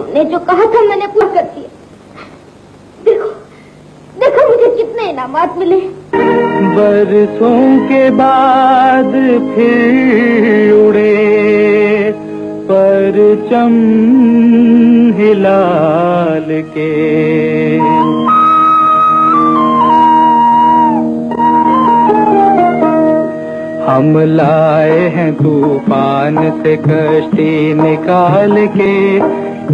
तुमने जो कहा था मैंने पूरा कर दिया। देखो देखो मुझे कितने इनामात मिले। बरसों के बाद फिर उड़े परचम हिलाल के, हम लाए हैं तूफान से कश्ती निकाल के,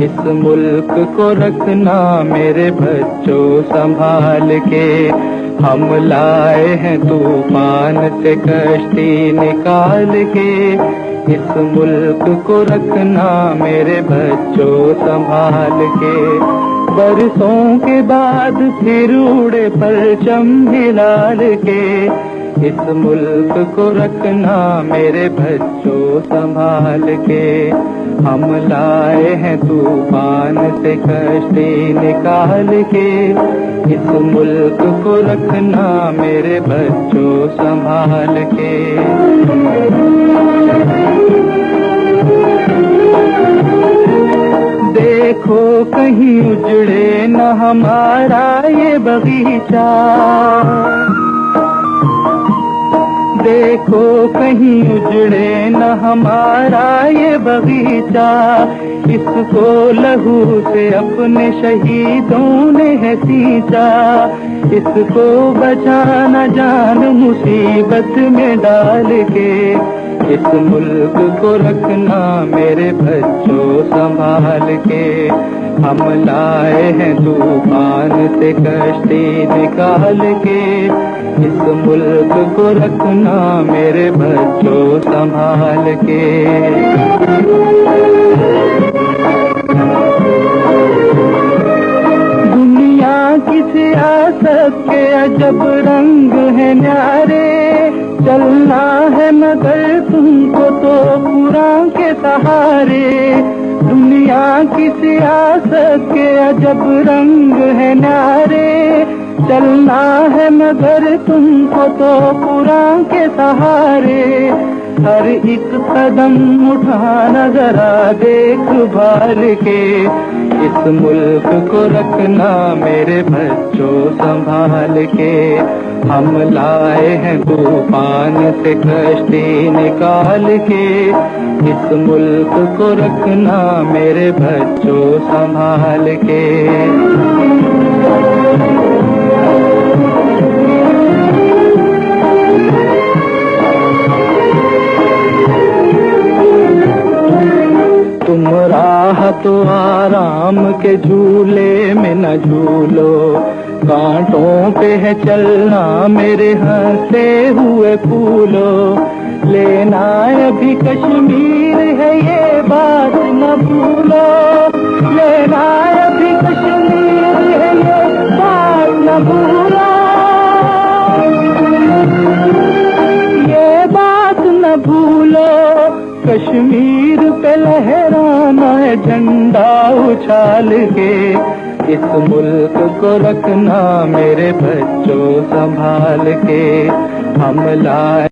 इस मुल्क को रखना मेरे बच्चों संभाल के। हम लाए हैं तूफान से कश्ती निकाल के, इस मुल्क को रखना मेरे बच्चों संभाल के। बरसों के बाद फिर उड़े परचम हिलाल के, इस मुल्क को रखना मेरे बच्चों संभाल के। हम लाए हैं तूफान से कश्ती निकाल के, इस मुल्क को रखना मेरे बच्चों संभाल के। देखो कहीं उजड़े न हमारा ये बगीचा, देखो कहीं उजड़े न हमारा ये बगीचा, इसको लहू से अपने शहीदों ने है सींचा। इसको बचाना जान मुसीबत में डाल के, इस मुल्क को रखना मेरे बच्चों संभाल के। हम लाए हैं तूफान से कश्ती निकाल के, इस मुल्क को रखना मेरे बच्चों संभाल के। दुनिया की सियासत के अजब रंग है न्यारे, चलना है मगर तुमको तो कुरान के सहारे। दुनिया की सियासत के अजब रंग है न्यारे, चलना है मगर तुमको तो कुरान के सहारे। हर एक कदम उठाना जरा देख भाल के, इस मुल्क को रखना मेरे बच्चों संभाल के। हम लाए हैं तूफान से कश्ती निकाल के, इस मुल्क को रखना मेरे बच्चों संभाल के। तुम राह तो आराम के झूले में न झूलो, कांटों पे है चलना मेरे हंसे हुए फूलो। लेना अभी कश्मीर है ये बात न भूलो, लेना अभी कश्मीर है ये बात न भूलो, ये बात न भूलो। कश्मीर पे लहराना है झंडा उछाल के, इस मुल्क को रखना मेरे बच्चों संभाल के। हम लाए